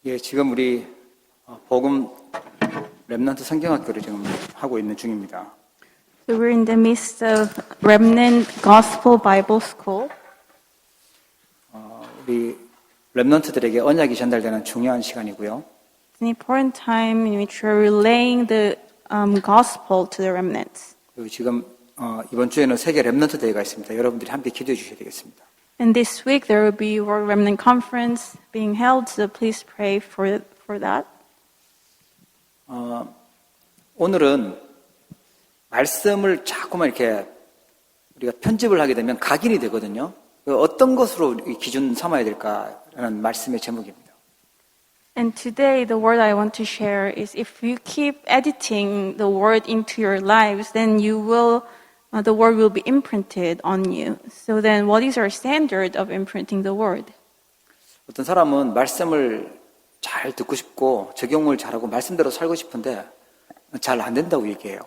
예, 지금 우리 복음 렘넌트 성경학교를 지금 하고 있는 중입니다. So we're in the midst of Remnant Gospel Bible School. 우리 렘넌트들에게 언약이 전달되는 중요한 시간이고요. It's an important time in which we're relaying the gospel to the remnants. 그리고 지금 이번 주에는 세계 렘넌트 대회가 있습니다. 여러분들이 함께 기도해 주셔야 되겠습니다. And this week there will be World Remnant Conference being held, so please pray for that. 오늘은 말씀을 자꾸만 이렇게 우리가 편집을 하게 되면 각인이 되거든요. 어떤 것으로 기준 삼아야 될까라는 말씀의 제목입니다. And today the word I want to share is if you keep editing the word into your lives, then you will the word will be imprinted on you. So then what is our standard of imprinting the word? 어떤 사람은 말씀을 잘 듣고 싶고 적용을 잘하고 말씀대로 살고 싶은데 잘 안 된다고 얘기해요.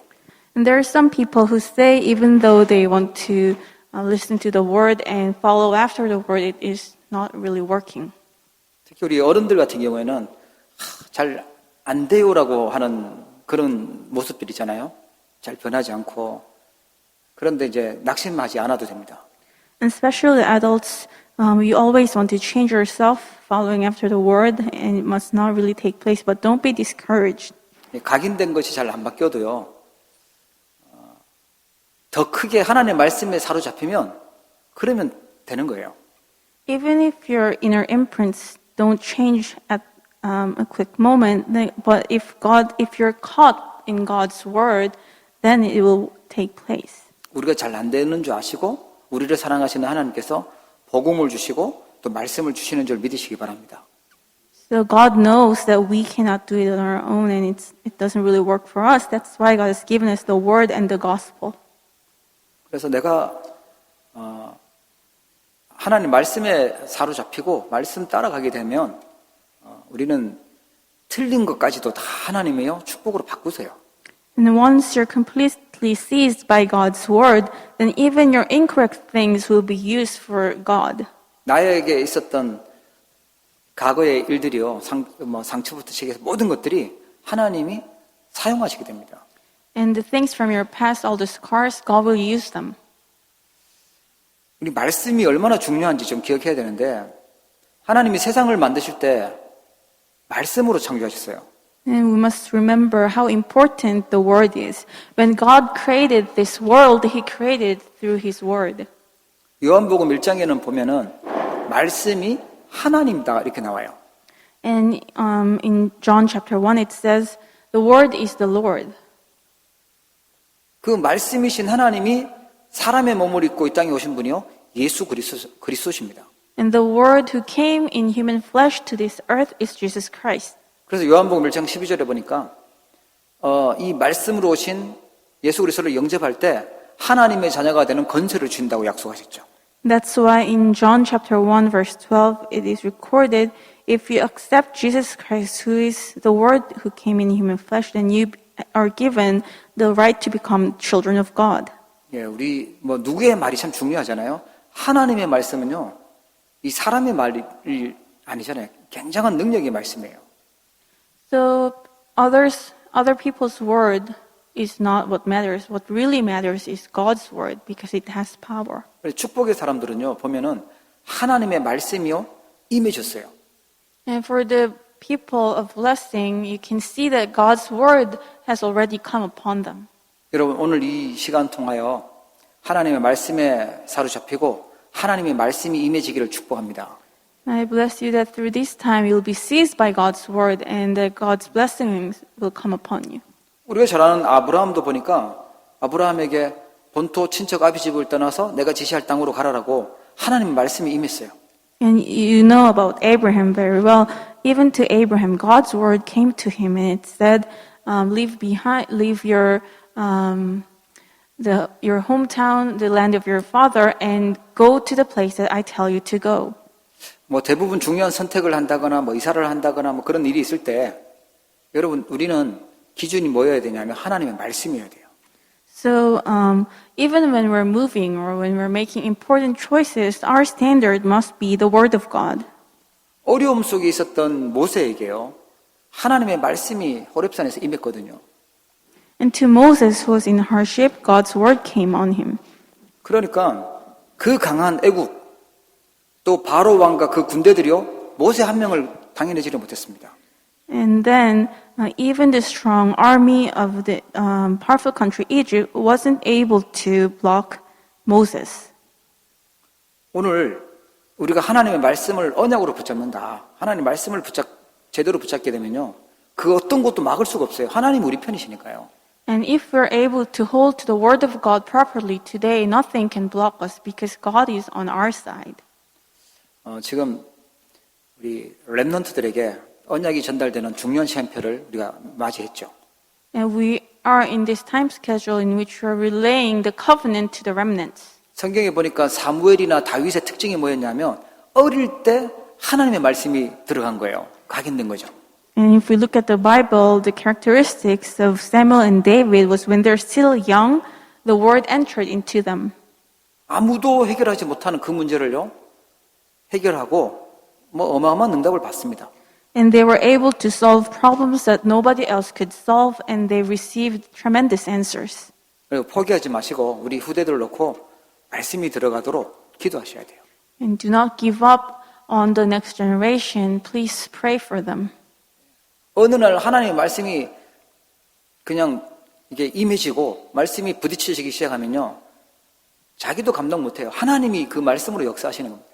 And there are some people who say even though they want to listen to the word and follow after the word, it is not really working. 특히 우리 어른들 같은 경우에는 잘 안 돼요라고 하는 그런 모습들 있잖아요. 잘 변하지 않고 그런데 이제 낙심하지 않아도 됩니다. And especially adults, you always want to change yourself following after the word, and it must not really take place. But don't be discouraged. 각인된 것이 잘 안 바뀌어도요. 더 크게 하나님의 말씀에 사로잡히면 그러면 되는 거예요. Even if your inner imprints don't change at a quick moment, but if you're caught in God's word, then it will take place. 우리가 잘 안 되는 줄 아시고 우리를 사랑하시는 하나님께서 복음을 주시고 또 말씀을 주시는 줄 믿으시기 바랍니다. So God knows that we cannot do it on our own, and it doesn't really work for us. That's why God has given us the word and the gospel. 그래서 내가 하나님 말씀에 사로잡히고 말씀 따라가게 되면 우리는 틀린 것까지도 다 하나님이요 축복으로 바꾸세요. And once you're completely seized by God's word, then even your incorrect things will be used for God. 나에게 있었던 과거의 일들이요, 상처부터 시작해서 모든 것들이 하나님이 사용하시게 됩니다. And the things from your past, all the scars, God will use them. 우리 말씀이 얼마나 중요한지 좀 기억해야 되는데 하나님이 세상을 만드실 때 말씀으로 창조하셨어요. And we must remember how important the word is. When God created this world, He created through His word. 요한복음 1장에는 보면은 말씀이 하나님이다 이렇게 나와요. And in John chapter 1, it says, the word is the Lord. 그 말씀이신 하나님이 사람의 몸을 입고 이 땅에 오신 분이요 예수 그리스도십니다. And the word who came in human flesh to this earth is Jesus Christ. 그래서 요한복음 1장 12절에 보니까 이 말씀으로 오신 예수 그리스도를 영접할 때 하나님의 자녀가 되는 권세를 주신다고 약속하셨죠. That's why in John chapter 1 verse 12 it is recorded, if you accept Jesus Christ who is the word who came in human flesh, then you are given the right to become children of God. 예, 우리 누구의 말이 참 중요하잖아요. 하나님의 말씀은요. 이 사람의 말이 아니잖아요. 굉장한 능력의 말씀이에요. So other people's word is not what matters. What really matters is God's word because it has power. 축복의 사람들은요. 보면은 하나님의 말씀이요. 임해졌어요. And for the people of blessing, you can see that God's word has already come upon them. 여러분 오늘 이 시간 통하여 하나님의 말씀에 사로잡히고 하나님의 말씀이 임해지기를 축복합니다. I bless you that through this time you'll be seized by God's word and that God's blessings will come upon you. 우리가 잘 아는 아브라함도 보니까 아브라함에게 본토 친척 아비 집을 떠나서 내가 지시할 땅으로 가라라고 하나님의 말씀이 임했어요. And you know about Abraham very well. Even to Abraham, God's word came to him and it said, leave your hometown, the land of your father, and go to the place that I tell you to go. 대부분 중요한 선택을 한다거나 이사를 한다거나 그런 일이 있을 때 여러분 우리는 기준이 뭐여야 되냐면 하나님의 말씀이어야 돼요. So even when we're moving or when we're making important choices, our standard must be the word of God. 어려움 속에 있었던 모세에게요, 하나님의 말씀이 호렙산에서 임했거든요. And to Moses, who was in hardship, God's word came on him. 그러니까 그 강한 애국, 또 바로 왕과 그 군대들이요, 모세 한 명을 당해내지를 못했습니다. And then, even the strong army of the powerful country Egypt wasn't able to block Moses. 오늘 우리가 하나님의 말씀을 언약으로 붙잡는다. 하나님의 말씀을 제대로 붙잡게 되면요, 그 어떤 것도 막을 수가 없어요. 하나님 우리 편이시니까요. And if we're able to hold to the word of God properly today, nothing can block us because God is on our side. 지금 우리 렘넌트들에게 언약이 전달되는 중요한 시간표를 우리가 맞이했죠. And we are in this time schedule in which we're relaying the covenant to the remnants. 성경에 보니까 사무엘이나 다윗의 특징이 뭐였냐면 어릴 때 하나님의 말씀이 들어간 거예요. 각인된 거죠. And if we look at the Bible, the characteristics of Samuel and David was when they're still young, the word entered into them. 아무도 해결하지 못하는 그 문제를요, 해결하고 어마어마한 응답을 받습니다. And they were able to solve problems that nobody else could solve, and they received tremendous answers. 그리고 포기하지 마시고 우리 후대들을 놓고 말씀이 들어가도록 기도하셔야 돼요. And do not give up on the next generation. Please pray for them. 어느 날 하나님의 말씀이 그냥 이게 임해지고 말씀이 부딪히기 시작하면요, 자기도 감당 못해요. 하나님이 그 말씀으로 역사하시는 겁니다.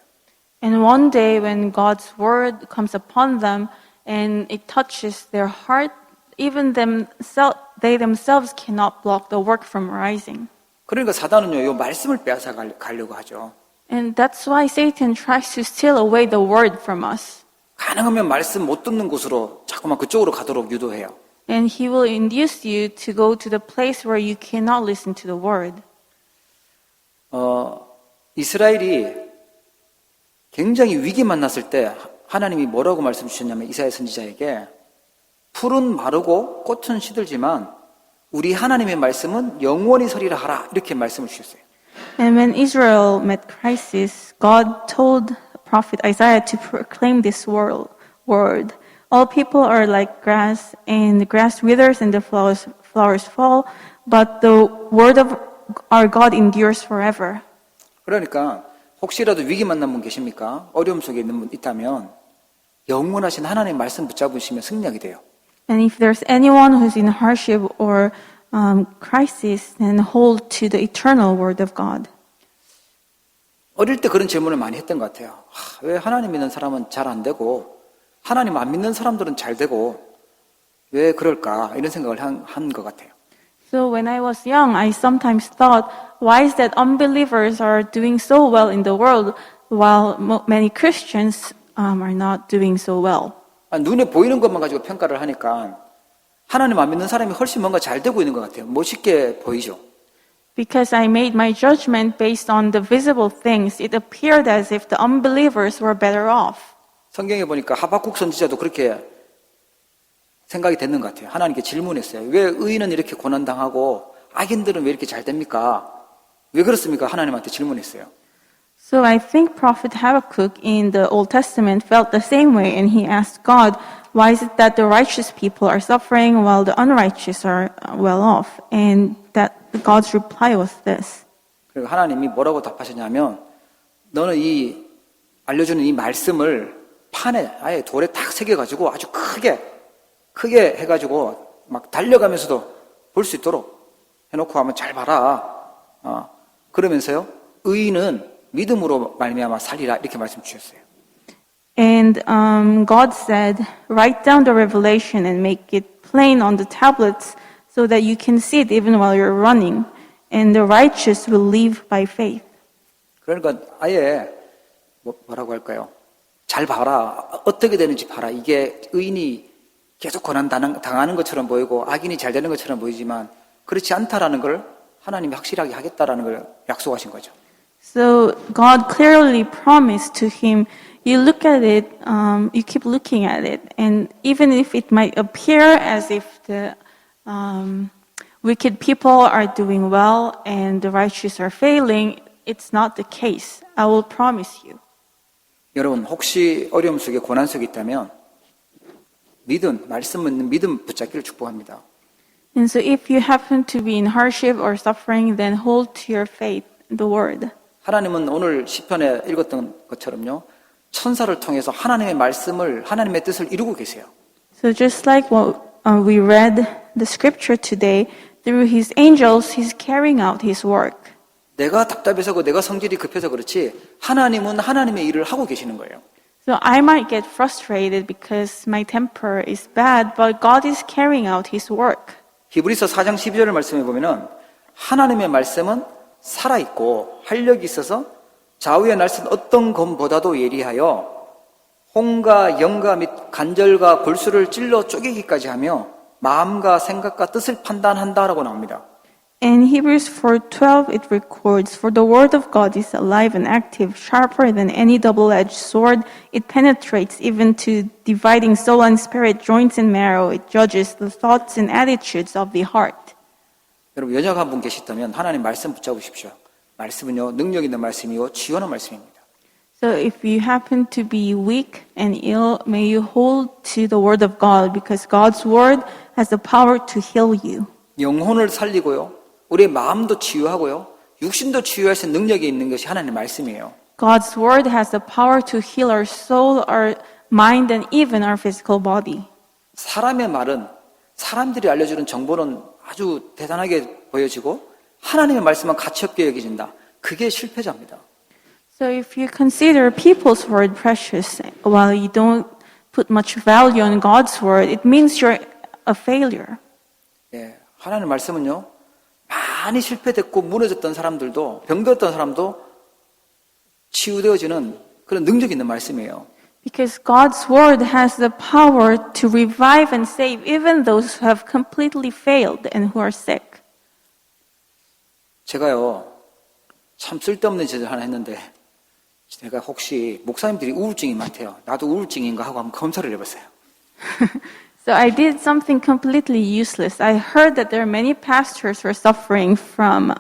And one day when God's word comes upon them and it touches their heart, even they themselves cannot block the work from rising. 그러니까 사단은요, 이 말씀을 빼앗아 가려고 하죠. And that's why Satan tries to steal away the word from us. 가능하면 말씀 못 듣는 곳으로 자꾸만 그쪽으로 가도록 유도해요. And he will induce you to go to the place where you cannot listen to the word. 이스라엘이 굉장히 위기 만났을 때 하나님이 뭐라고 말씀 주셨냐면 이사야 선지자에게 풀은 마르고 꽃은 시들지만 우리 하나님의 말씀은 영원히 서리라 하라, 이렇게 말씀을 주셨어요. And when Israel met crisis, God told prophet Isaiah to proclaim this word. All people are like grass, and the grass withers and the flowers fall, but the word of our God endures forever. 그러니까 혹시라도 위기 만난 분 계십니까? 어려움 속에 있는 분 있다면 영원하신 하나님의 말씀 붙잡으시면 승리하게 돼요. And if there's anyone who's in hardship or crisis, then hold to the eternal word of God. 어릴 때 그런 질문을 많이 했던 것 같아요. 왜 하나님 믿는 사람은 잘 안 되고 하나님 안 믿는 사람들은 잘 되고 왜 그럴까, 이런 생각을 한 것 같아요. So when I was young, I sometimes thought, why is that unbelievers are doing so well in the world while many Christians are not doing so well? 눈에 보이는 것만 가지고 평가를 하니까 하나님 안 믿는 사람이 훨씬 뭔가 잘 되고 있는 것 같아요. 멋있게 보이죠. Because I made my judgment based on the visible things, it appeared as if the unbelievers were better off. 성경에 보니까 하박국 선지자도 그렇게 생각이 됐는 것 같아요. 하나님께 질문했어요. 왜 의인은 이렇게 고난당하고 악인들은 왜 이렇게 잘 됩니까? 왜 그렇습니까? 하나님한테 질문했어요. So I think Prophet Habakkuk in the Old Testament felt the same way, and he asked God, why is it that the righteous people are suffering while the unrighteous are well off? And that God's reply was this. 그리고 하나님이 뭐라고 답하셨냐면, 너는 이 알려주는 이 말씀을 판에 아예 돌에 탁 새겨가지고 아주 크게 해가지고 막 달려가면서도 볼 수 있도록 해놓고 하면 잘 봐라. 그러면서요, 의인은 믿음으로 말미암아 살리라, 이렇게 말씀 주셨어요. And God said, write down the revelation and make it plain on the tablets so that you can see it even while you're running. And the righteous will live by faith. 그러니까 아예 뭐라고 할까요? 잘 봐라. 어떻게 되는지 봐라. 이게 의인이 계속 고난 당하는 것처럼 보이고 악인이 잘 되는 것처럼 보이지만 그렇지 않다라는 걸 하나님이 확실하게 하겠다라는 걸 약속하신 거죠. So God clearly promised to him, you look at it, you keep looking at it, and even if it might appear as if the wicked people are doing well and the righteous are failing, it's not the case. I will promise you. 여러분 혹시 어려움 속에 고난 속에 있다면 믿음, 말씀 있는 믿음 붙잡기를 축복합니다. And so if you happen to be in hardship or suffering, then hold to your faith, the word. 하나님은 오늘 시편에 읽었던 것처럼요. 천사를 통해서 하나님의 말씀을 하나님의 뜻을 이루고 계세요. So just like what we read the scripture today, through his angels, he's carrying out his work. 내가 답답해서 내가 성질이 급해서 그렇지 하나님은 하나님의 일을 하고 계시는 거예요. So I might get frustrated because my temper is bad, but God is carrying out his work. 히브리서 4장 12절을 말씀해 보면은 하나님의 말씀은 살아있고 활력이 있어서 좌우의 날선 어떤 검보다도 예리하여 홍과 영과 및 관절과 골수를 찔러 쪼개기까지 하며 마음과 생각과 뜻을 판단한다라고 나옵니다. In Hebrews 4:12 it records, "For the word of God is alive and active, sharper than any double-edged sword. It penetrates even to dividing soul and spirit, joints and marrow. It judges the thoughts and attitudes of the heart." 여러분 연약 한 분 계시다면 하나님 말씀 붙잡으십시오. 말씀은요 능력 있는 말씀이요 치유하는 말씀입니다. So if you happen to be weak and ill, may you hold to the word of God, because God's word has the power to heal you. 영혼을 살리고요. 우리의 마음도 치유하고요. 육신도 치유할 수 있는 능력이 있는 것이 하나님의 말씀이에요. God's word has the power to heal our soul, our mind, and even our physical body. 사람의 말은 사람들이 알려주는 정보는 아주 대단하게 보여지고 하나님의 말씀은 가치없게 여겨진다. 그게 실패자입니다. So if you consider people's word precious while you don't put much value on God's word, it means you're a failure. 예, 하나님의 말씀은요. 많이 실패됐고 무너졌던 사람들도 병들었던 사람도 치유되어지는 그런 능력 있는 말씀이에요. Because God's word has the power to revive and save even those who have completely failed and who are sick. 제가요 참 쓸데없는 짓을 하나 했는데 제가 혹시 목사님들이 우울증이 많대요. 나도 우울증인가 하고 한번 검사를 해봤어요. So I did something completely useless. I heard that there are many pastors who are suffering from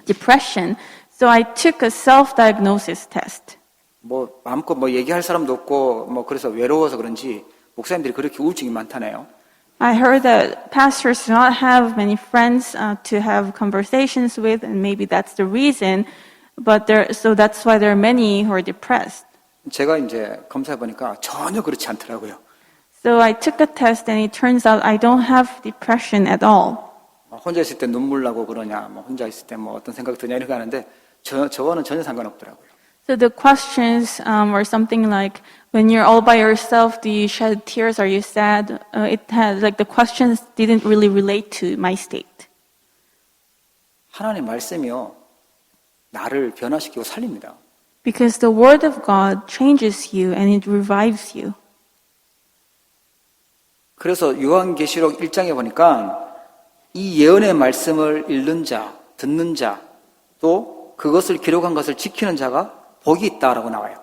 depression. So I took a self-diagnosis test. 뭐 마음껏 뭐 얘기할 사람도 없고 뭐 그래서 외로워서 그런지 목사님들이 그렇게 우울증이 많다네요. I heard that pastors do not have many friends to have conversations with, and maybe that's the reason. So that's why there are many who are depressed. 제가 이제 검사해 보니까 전혀 그렇지 않더라고요. So I took the test, and it turns out I don't have depression at all. 혼자 있을 때 눈물 나고 그러냐, 뭐 혼자 있을 때 뭐 어떤 생각 드냐 이렇게 하는데 저거는 전혀 상관없더라고요. So the questions were something like, when you're all by yourself, do you shed tears? Are you sad? It had the questions didn't really relate to my state. 하나님 말씀이요 나를 변화시키고 살립니다. Because the word of God changes you and it revives you. 그래서 요한계시록 1장에 보니까 이 예언의 말씀을 읽는 자, 듣는 자, 또 그것을 기록한 것을 지키는 자가 복이 있다라고 나와요.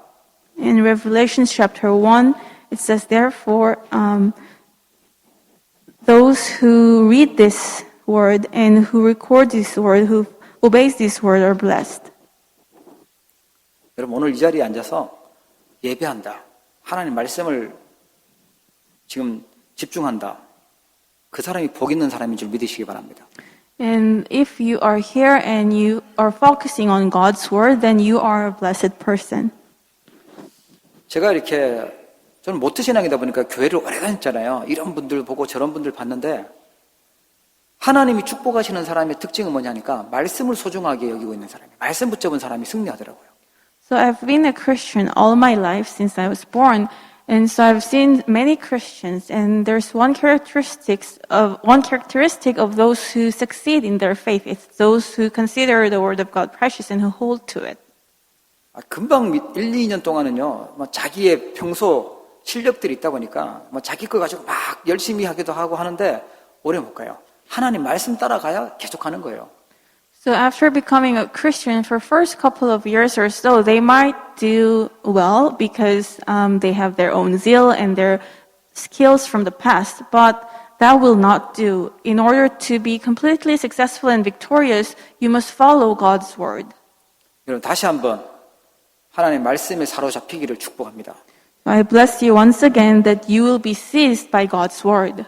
In Revelation chapter 1, it says, therefore, those who read this word and who record this word, who obeys this word are blessed. 여러분 오늘 이 자리에 앉아서 예배한다. 하나님 말씀을 지금 집중한다. 그 사람이 복 있는 사람인 줄 믿으시기 바랍니다. And if you are here and you are focusing on God's word, then you are a blessed person. 제가 이렇게 저는 모태신앙이다 보니까 교회를 오래 다녔잖아요. 이런 분들 보고 저런 분들 봤는데 하나님이 축복하시는 사람의 특징은 뭐냐니까 말씀을 소중하게 여기고 있는 사람이 말씀 붙잡은 사람이 승리하더라고요. So I've been a Christian all my life since I was born. And so I've seen many Christians, and there's one characteristic of those who succeed in their faith. It's those who consider the word of God precious and who hold to it. 금방 1, 2년 동안은요, 자기의 평소 실력들이 있다 보니까 자기 거 가지고 막 열심히 하기도 하고 하는데 오래 못 가요. 하나님 말씀 따라가야 계속 하는 거예요. So after becoming a Christian, for first couple of years or so, they might do well because they have their own zeal and their skills from the past, but that will not do. In order to be completely successful and victorious, you must follow God's word. 여러분 다시 한번 하나님의 말씀에 사로잡히기를 축복합니다. I bless you once again that you will be seized by God's word.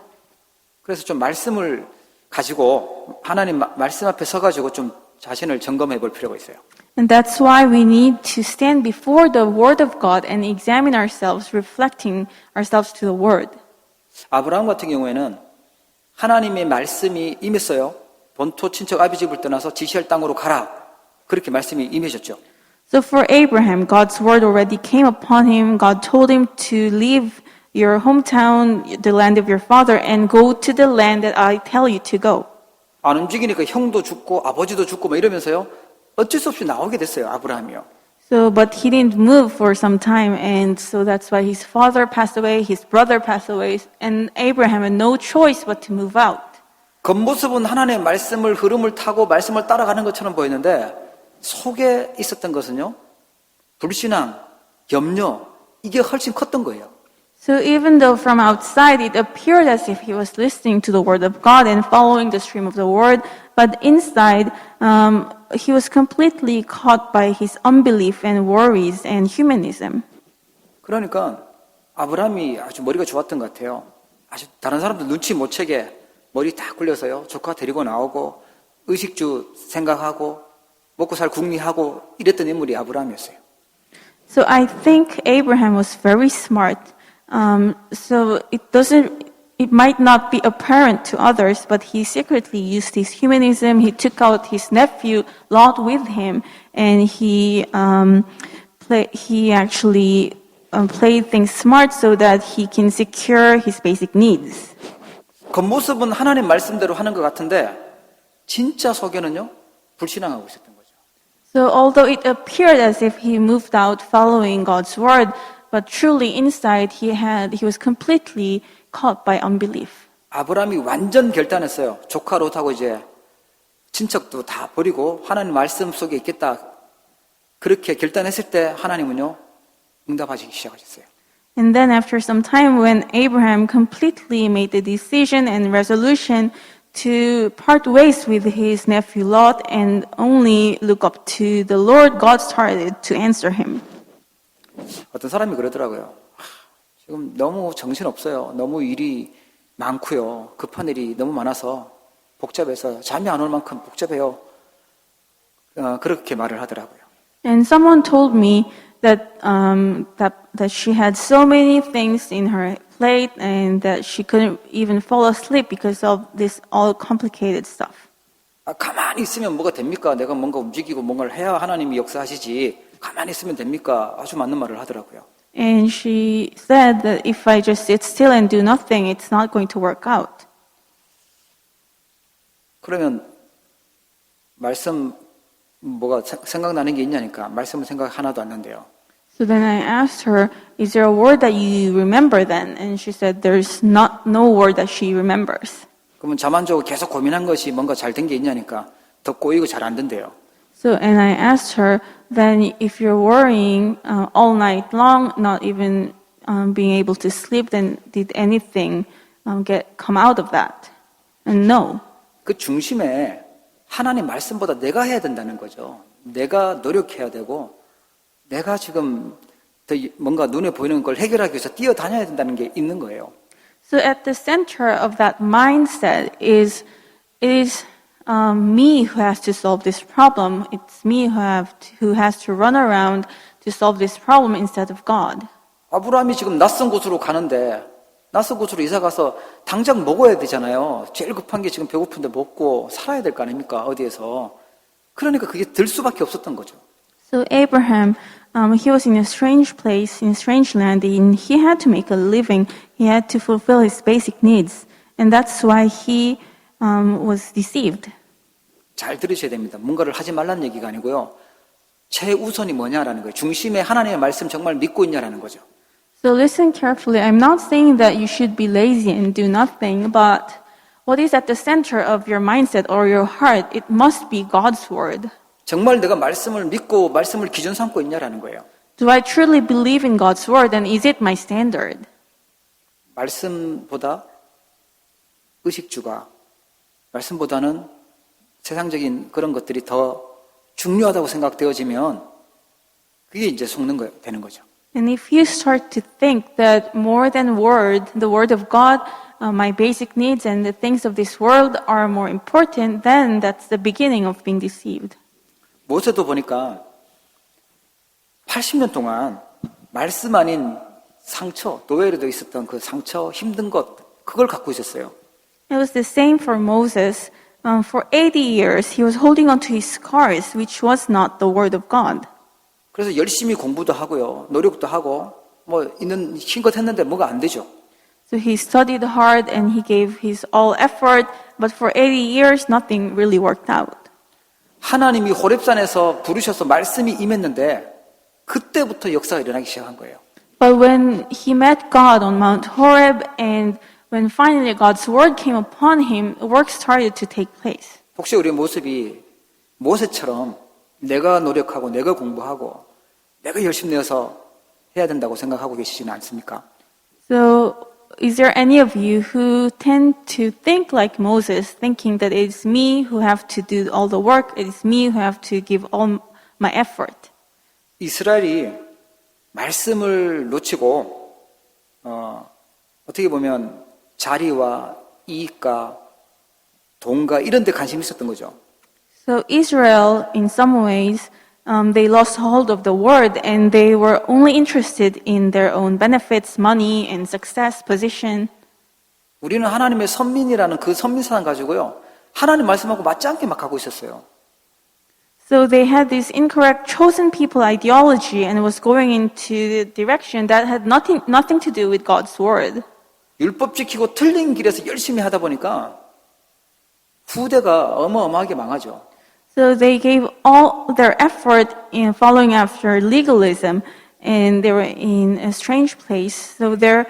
그래서 좀 말씀을 가지고 하나님 말씀 앞에 서가지고 좀 자신을 점검해 볼 필요가 있어요. And that's why we need to stand before the word of God and examine ourselves, reflecting ourselves to the word. 아브라함 같은 경우에는 하나님의 말씀이 임했어요. 본토 친척 아비 집을 떠나서 지시할 땅으로 가라. 그렇게 말씀이 임해졌죠. So for Abraham, God's word already came upon him. God told him to leave your hometown, the land of your father, and go to the land that I tell you to go. 안 움직이니까 형도 죽고 아버지도 죽고 막 이러면서요. 어쩔 수 없이 나오게 됐어요. 아브라함이요. So, but he didn't move for some time, and so that's why his father passed away, his brother passed away, and Abraham had no choice but to move out. 겉모습은 하나님의 말씀을 흐름을 타고 말씀을 따라가는 것처럼 보이는데 속에 있었던 것은요. 불신앙, 염려 이게 훨씬 컸던 거예요. So even though from outside it appeared as if he was listening to the word of God and following the stream of the word, but inside he was completely caught by his unbelief and worries and humanism. 그러니까 아브라함이 아주 머리가 좋았던 것 같아요. 아주 다른 사람들 눈치 못 채게 머리 다 굴려서요. 조카 데리고 나오고 의식주 생각하고 먹고 살 궁리하고 이랬던 인물이 아브라함이었어요. So I think Abraham was very smart. So it might not be apparent to others, but he secretly used his humanism. He took out his nephew Lot with him, and he actually played things smart so that he can secure his basic needs. 겉모습은 하나님 말씀대로 하는 것 같은데 진짜 속에는요 불신앙하고 있었던 거죠. So although it appeared as if he moved out following God's word, but truly inside he was completely caught by unbelief. 아브라함이 완전 결단했어요. 조카 롯하고 이제 친척도 다 버리고 하나님 말씀 속에 있겠다. 그렇게 결단했을 때 하나님은요 응답하시기 시작하셨어요. And then after some time when Abraham completely made the decision and resolution to part ways with his nephew Lot and only look up to the Lord, God started to answer him. 어떤 사람이 그러더라고요. 지금 너무 정신없어요. 너무 일이 많고요. 급한 일이 너무 많아서 복잡해서 잠이 안 올 만큼 복잡해요. 그렇게 말을 하더라고요. And someone told me that she had so many things in her plate and that she couldn't even fall asleep because of this all complicated stuff. 가만히 있으면 뭐가 됩니까? 내가 뭔가 움직이고 뭔가를 해야 하나님이 역사하시지. 가만히 있으면 됩니까? 아주 맞는 말을 하더라고요. And she said that if I just sit still and do nothing, it's not going to work out. 그러면 말씀 뭐가 생각나는 게 있냐니까 말씀은 생각 하나도 안 난대요. So then I asked her, is there a word that you remember then? And she said there's no word that she remembers. 그러면 자만적으로 계속 고민한 것이 뭔가 잘 된 게 있냐니까 더 꼬이고 잘 안 된대요. So, and I asked her, then if you're worrying all night long, not even being able to sleep, then did anything come out of that? And no. 그 중심에 하나님 말씀보다 내가 해야 된다는 거죠. 내가 노력해야 되고 내가 지금 더 뭔가 눈에 보이는 걸 해결하기 위해서 뛰어다녀야 된다는 게 있는 거예요. So at the center of that mindset is me who has to solve this problem. It's me who has to run around to solve this problem instead of God. 아브라함이 지금 낯선 곳으로 가는데 낯선 곳으로 이사 가서 당장 먹어야 되잖아요. 제일 급한 게 지금 배고픈데 먹고 살아야 될 거 아닙니까? 어디에서. 그러니까 그게 들 수밖에 없었던 거죠. So Abraham, he was in a strange place, in a strange land, and he had to make a living. He had to fulfill his basic needs. And that's why he was deceived. 잘 들으셔야 됩니다. 뭔가를 하지 말라는 얘기가 아니고요. 최우선이 뭐냐라는 거예요. 중심에 하나님의 말씀 정말 믿고 있냐라는 거죠. So listen carefully. I'm not saying that you should be lazy and do nothing, but what is at the center of your mindset or your heart, it must be God's word. 정말 내가 말씀을 믿고 말씀을 기준 삼고 있냐라는 거예요. Do I truly believe in God's word and is it my standard? 말씀보다 의식주가 말씀보다는 세상적인 그런 것들이 더 중요하다고 생각되어지면 그게 이제 속는 거 되는 거죠. And if you start to think that more than the word of God, my basic needs and the things of this world are more important, then that's the beginning of being deceived. 모세도 보니까 80년 동안 말씀 아닌 상처, 노예로도 있었던 그 상처, 힘든 것, 그걸 갖고 있었어요. It was the same for Moses. For 80 years, he was holding on to his scars, which was not the word of God. 그래서 열심히 공부도 하고요, 노력도 하고, 뭐 있는 힘껏 했는데 뭐가 안 되죠. So he studied hard and he gave his all effort, but for 80 years, nothing really worked out. 하나님이 호렙산에서 부르셔서 말씀이 임했는데 그때부터 역사가 일어나기 시작한 거예요. But when he met God on Mount Horeb and when finally God's word came upon him, work started to take place. 혹시 우리의 모습이 모세처럼 내가 노력하고 내가 공부하고 내가 열심히 내어서 해야 된다고 생각하고 계시지는 않습니까? So, is there any of you who tend to think like Moses, thinking that it's me who have to do all the work, it is me who have to give all my effort? 이스라엘이 말씀을 놓치고 어떻게 보면 자리와 이익과 돈과 이런 데 관심이 있었던 거죠. So Israel, in some ways, they lost hold of the word and they were only interested in their own benefits, money and success, position. 우리는 하나님의 선민이라는 그 선민사상 가지고요, 하나님 말씀하고 맞지 않게 막 가고 있었어요. So they had this incorrect chosen people ideology and was going into the direction that had nothing to do with God's word. 율법 지키고 틀린 길에서 열심히 하다 보니까 후대가 어마어마하게 망하죠. So they gave all their effort in following after legalism, and they were in a strange place. So their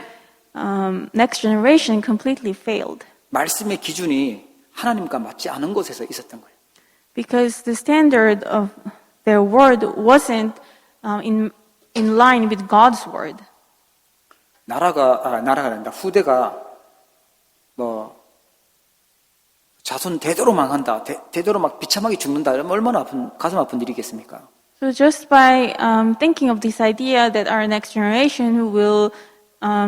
next generation completely failed. 말씀의 기준이 하나님과 맞지 않은 곳에서 있었던 거예요. Because the standard of their word wasn't in line with God's word. 나라가 아니라 후대가 뭐 자손 대대로 망한다, 대대로 막 비참하게 죽는다, 이러면 얼마나 가슴 아픈 일이겠습니까? So just by thinking of this idea that our next generation will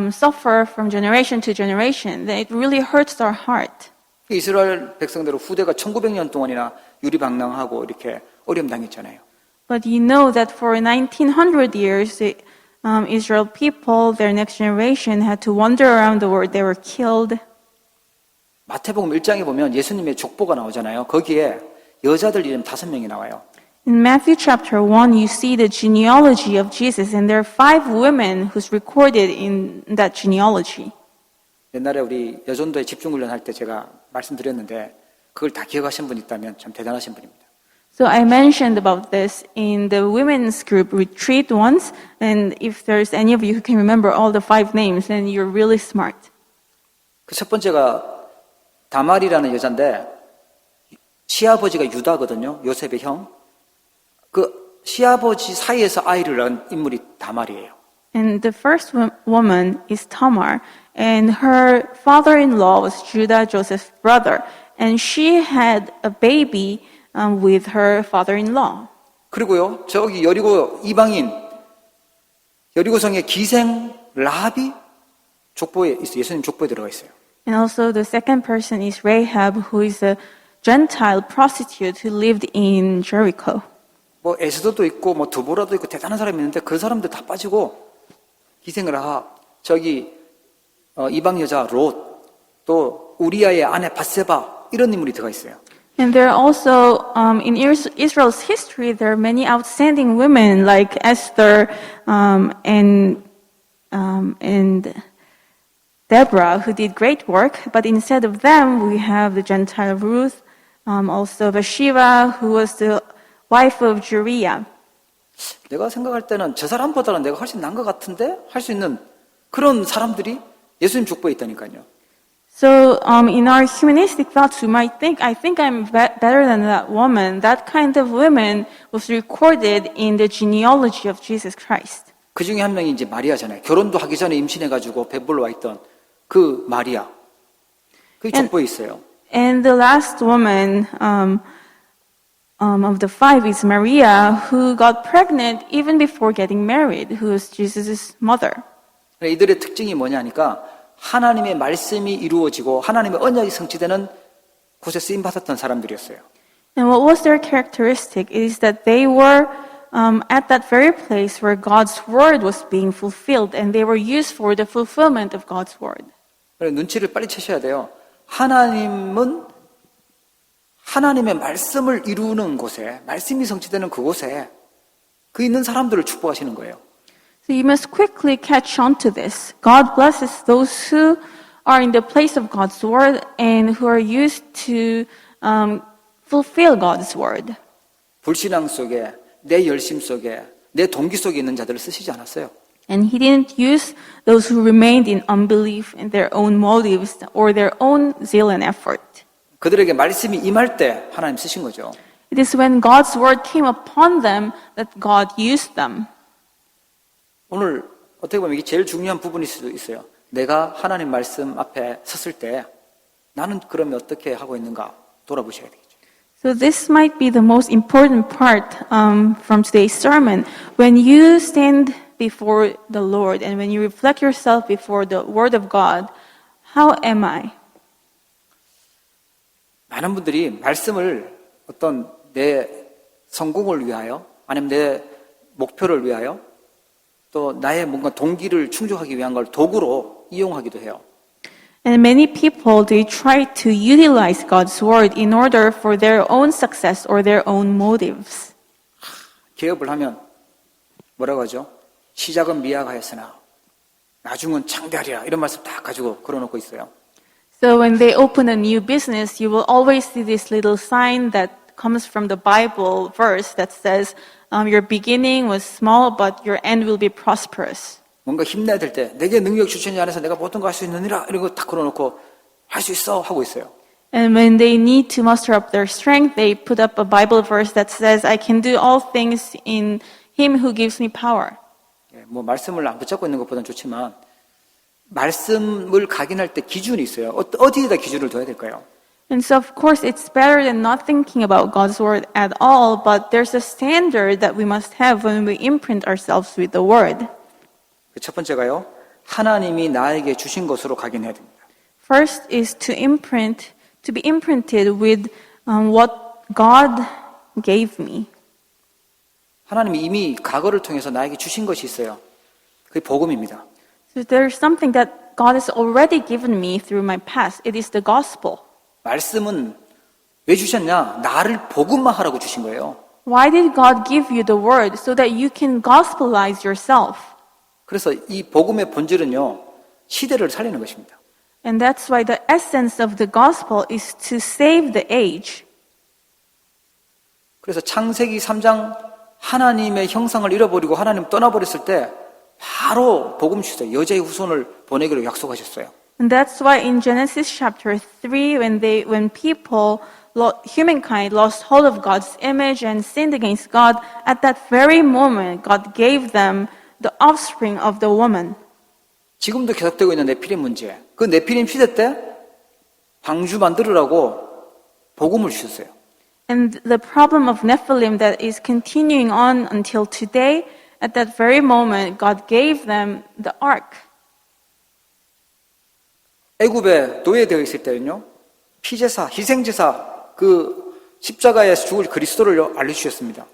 suffer from generation to generation, then it really hurts our heart. 이스라엘 백성대로 후대가 1900년 동안이나 유리방랑하고 이렇게 어려움 당했잖아요. But you know that for 1900 years, the Israel people, their next generation, had to wander around the world. They were killed. 마태복음 1장에 보면 예수님의 족보가 나오잖아요. 거기에 여자들 이름 5명이 나와요. In Matthew chapter 1, you see the genealogy of Jesus, and there are 5 women who's recorded in that genealogy. 옛날에 우리 여전도에 집중훈련 할 때 제가 말씀드렸는데 그걸 다 기억하신 분 있다면 참 대단하신 분입니다. So I mentioned about this in the women's group retreat once, and if there's any of you who can remember all the 5 names, then you're really smart. 그 첫 번째가 다말이라는 여자인데 시아버지가 유다거든요. 요셉의 형. 그 시아버지 사이에서 아이를 낳은 인물이 다말이에요. And the first woman is Tamar, and her father-in-law was Judah, Joseph's brother, and she had a baby with her father-in-law. 그리고요, 저기 여리고 이방인, 여리고성의 기생 라합이 족보에 있어요. 예수님 족보에 들어가 있어요. And also the second person is Rahab, who is a Gentile prostitute who lived in Jericho. 뭐 에스더도 있고 뭐 드보라도 있고 대단한 사람이 있는데 그 사람들 다 빠지고 기생을 저기 이방 여자 롯, 또 우리아의 아내 바세바 이런 인물이 들어가 있어요. And there are also, in Israel's history, there are many outstanding women like Esther and Deborah, who did great work. But instead of them, we have the Gentile Ruth, also Bathsheba, who was the wife of Uriah. 내가 생각할 때는 저 사람보다는 내가 훨씬 나은 것 같은데 할 수 있는 그런 사람들이 예수님 족보에 있다니까요. So, in our humanistic thoughts, we might think, I think I'm better than that woman. That kind of woman was recorded in the genealogy of Jesus Christ. 그 중에 한 명이 이제 마리아잖아요. 결혼도 하기 전에 임신해가지고 배불러 와 있던 그 마리아. 그게 족보에 있어요. And the last woman, of the five is Maria, who got pregnant even before getting married, who was Jesus' mother. 이들의 특징이 뭐냐니까 하나님의 말씀이 이루어지고 하나님의 언약이 성취되는 곳에 쓰임 받았던 사람들이었어요. And what was their characteristic is that they were at that very place where God's word was being fulfilled, and they were used for the fulfillment of God's word. 눈치를 빨리 채셔야 돼요. 하나님은 하나님의 말씀을 이루는 곳에, 말씀이 성취되는 그곳에 그 있는 사람들을 축복하시는 거예요. So you must quickly catch on to this. God blesses those who are in the place of God's word and who are used to fulfill God's word. 불신앙 속에, 내 열심 속에, 내 동기 속에 있는 자들을 쓰시지 않았어요. And he didn't use those who remained in unbelief in their own motives or their own zeal and effort. 그들에게 말씀이 임할 때 하나님 쓰신 거죠. It is when God's word came upon them that God used them. 오늘 어떻게 보면 이게 제일 중요한 부분일 수도 있어요. 내가 하나님 말씀 앞에 섰을 때 나는 그러면 어떻게 하고 있는가 돌아보셔야 되겠죠. So this might be the most important part from today's sermon. When you stand before the Lord and when you reflect yourself before the Word of God, how am I? 많은 분들이 말씀을 어떤 내 성공을 위하여 아니면 내 목표를 위하여 또 나의 뭔가 동기를 충족하기 위한 걸 도구로 이용하기도 해요. And many people, they try to utilize God's word in order for their own success or their own motives. 개업을 하면 뭐라고 하죠? 시작은 미약하였으나 나중은 창대하리라 이런 말씀 다 가지고 걸어놓고 있어요. So when they open a new business, you will always see this little sign that comes from the Bible verse that says, your beginning was small, but your end will be prosperous. 뭔가 힘내야 될 때 내게 능력 주시니 안에서 내가 모든 걸 할 수 있느니라 이런 거 딱 걸어놓고 할 수 있어 하고 있어요. And when they need to muster up their strength, they put up a Bible verse that says, I can do all things in Him who gives me power. 뭐 말씀을 안 붙잡고 있는 것보다는 좋지만 말씀을 각인할 때 기준이 있어요. 어디에다 기준을 둬야 될까요? And so, of course, it's better than not thinking about God's word at all, but there's a standard that we must have when we imprint ourselves with the word. 첫 번째가요. 하나님이 나에게 주신 것으로 각인해야 됩니다. First is to be imprinted with what God gave me. 하나님이 이미 과거를 통해서 나에게 주신 것이 있어요. 그게 복음입니다. So there's something that God has already given me through my past. It is the gospel. 말씀은 왜 주셨냐? 나를 복음화하라고 주신 거예요. Why did God give you the word? So that you can gospelize yourself. 그래서 이 복음의 본질은요. 시대를 살리는 것입니다. And that's why the essence of the gospel is to save the age. 그래서 창세기 3장 하나님의 형상을 잃어버리고 하나님 떠나버렸을 때 바로 복음 주셨어요. 여자의 후손을 보내기로 약속하셨어요. And that's why in Genesis chapter 3, when humankind lost hold of God's image and sinned against God, at that very moment, God gave them the offspring of the woman. 지금도 계속되고 있는 네피림 문제. 그 네피림 시대 때 방주 만들으라고 복음을 주셨어요. And the problem of Nephilim that is continuing on until today, at that very moment, God gave them the ark. 애굽에 노예되어 있을 때는요. 피제사, 희생제사, 그 십자가에서 죽을 그리스도를 알려주셨습니다.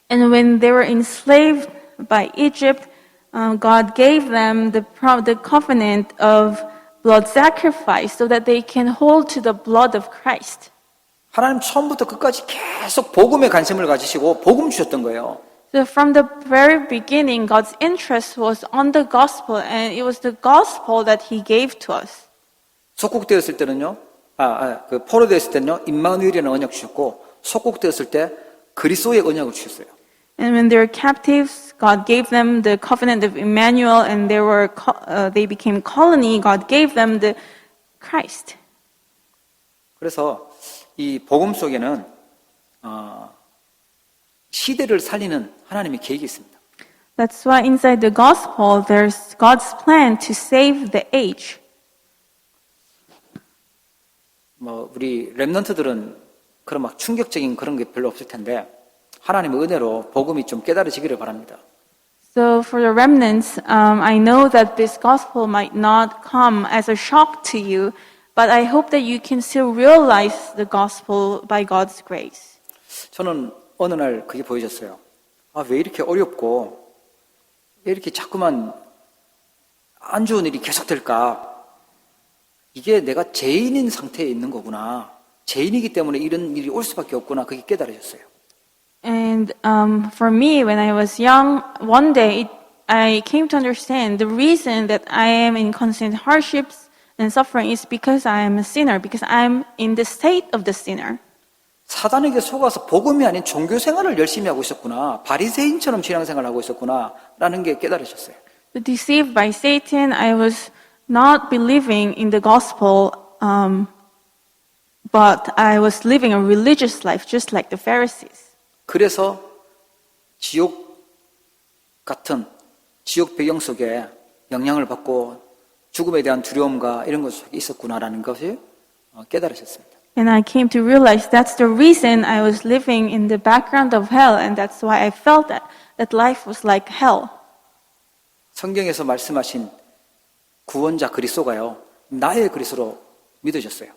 And when they were enslaved by Egypt, God gave them the covenant of blood sacrifice so that they can hold to the blood of Christ. 하나님 처음부터 끝까지 계속 복음에 관심을 가지시고 복음 주셨던 거예요. So from the very beginning, God's interest was on the gospel, and it was the gospel that He gave to us. 속국되었을 때는요, 그 포로되었을 때는요, 임마누엘이라는 언약 주셨고, 속국되었을 때 그리스도의 언약을 주셨어요. And when they were captives, God gave them the covenant of Emmanuel, and they became colony. God gave them the Christ. 그래서 이 복음 속에는 시대를 살리는 하나님의 계획이 있습니다. That's why inside the gospel, there's God's plan to save the age. 우리 렘넌트들은 그런 막 충격적인 그런 게 별로 없을 텐데 하나님의 은혜로 복음이 좀 깨달아지기를 바랍니다. So for the remnants, I know that this gospel might not come as a shock to you, but I hope that you can still realize the gospel by God's grace. 저는 어느 날 그게 보여졌어요. 아, 왜 이렇게 어렵고 왜 이렇게 자꾸만 안 좋은 일이 계속될까? 이게 내가 죄인인 상태에 있는 거구나. 죄인이기 때문에 이런 일이 올 수밖에 없구나. 그게 깨달아졌어요. And for me, when I was young, one day I came to understand the reason that I am in constant hardships and suffering is because I am a sinner, because I'm in the state of the sinner. 사단에게 속아서 복음이 아닌 종교 생활을 열심히 하고 있었구나. 바리새인처럼 신앙생활을 하고 있었구나. 라는 게 깨달아졌어요. Deceived by Satan, I was not believing in the gospel, but I was living a religious life just like the Pharisees. 그래서 지옥 같은 지옥 배경 속에 영향을 받고 죽음에 대한 두려움과 이런 것 속에 있었구나라는 것을 깨달으셨습니다. And I came to realize that's the reason I was living in the background of hell, and that's why I felt that life was like hell. 성경에서 말씀하신 구원자 그리스도가요, 나의 그리스도로 믿어졌어요.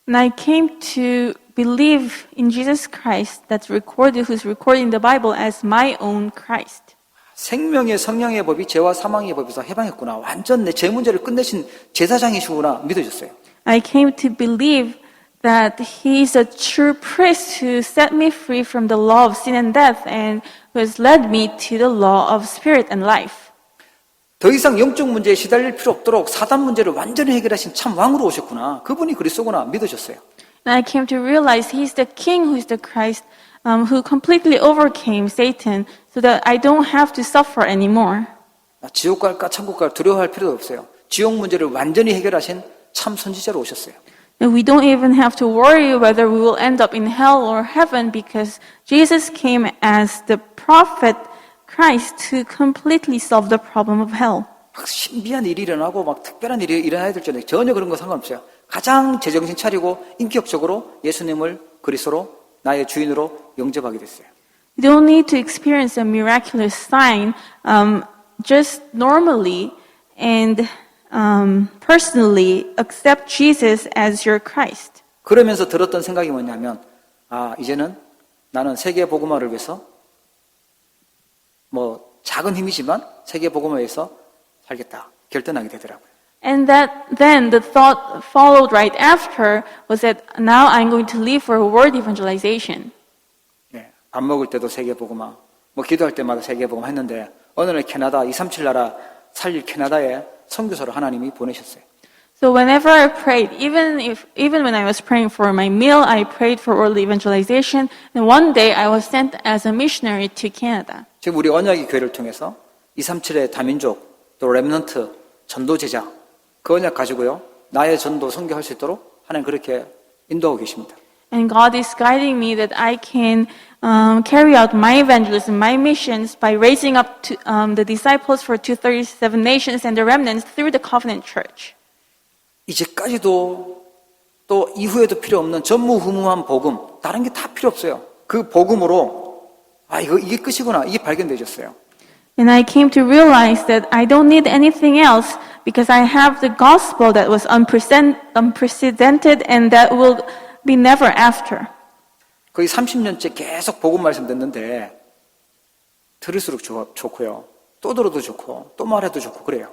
And I came to believe in Jesus Christ that's recorded, who's recorded in the Bible as my own Christ. 생명의 성령의 법이 죄와 사망의 법에서 해방했구나. 완전 내 죄 문제를 끝내신 제사장이시구나 믿어졌어요. I came to believe that he is a true priest who set me free from the law of sin and death and who has led me to the law of spirit and life. 더 이상 영적 문제에 시달릴 필요 없도록 사단 문제를 완전히 해결하신 참 왕으로 오셨구나. 그분이 그리스도구나 믿어졌어요. And I came to realize he's the king who is the Christ who completely overcame Satan so that I don't have to suffer anymore. 지옥 갈까 천국 갈까 두려워할 필요도 없어요. 지옥 문제를 완전히 해결하신 참 선지자로 오셨어요. And we don't even have to worry whether we will end up in hell or heaven because Jesus came as the prophet Christ to completely solve the problem of hell. 막 신비한 일이 일어나고 막 특별한 일이 일어나야 될 줄에 전혀 그런 거 상관없어요. 가장 제정신 차리고 인격적으로 예수님을 그리스도로 나의 주인으로 영접하게 됐어요. You don't need to experience a miraculous sign just normally and personally accept Jesus as your Christ. 그러면서 들었던 생각이 뭐냐면 이제는 나는 세계 복음화를 위해서 뭐 작은 힘이지만 세계 복음화를 위해서 살겠다 결단하게 되더라고요. And then the thought followed right after was that now I'm going to live for world evangelization. 예, 밥 먹을 때도 세계 복음화, 뭐 기도할 때마다 세계 복음화 했는데 어느 날 캐나다 237 나라 살릴 캐나다에 선교사로 하나님이 보내셨어요. So whenever I prayed, even when I was praying for my meal, I prayed for world evangelization. And one day I was sent as a missionary to Canada. 지금 우리 언약의 교회를 통해서 237의 다민족 또 렘넌트 전도 제자 그 언약 가지고요 나의 전도 선교할 수 있도록 하나님 그렇게 인도하고 계십니다. And God is guiding me that I can carry out my evangelism, my missions by raising up the disciples for 237 nations and the remnants through the Covenant Church. 이제까지도 또 이후에도 필요 없는 전무후무한 복음 다른 게 다 필요 없어요. 그 복음으로 이게 끝이구나 이게 발견되셨어요. And I came to realize that I don't need anything else because I have the gospel that was unprecedented and that will be never after. 거의 30년째 계속 복음 말씀 듣는데 들을수록 좋고요. 또 들어도 좋고 또 말해도 좋고 그래요.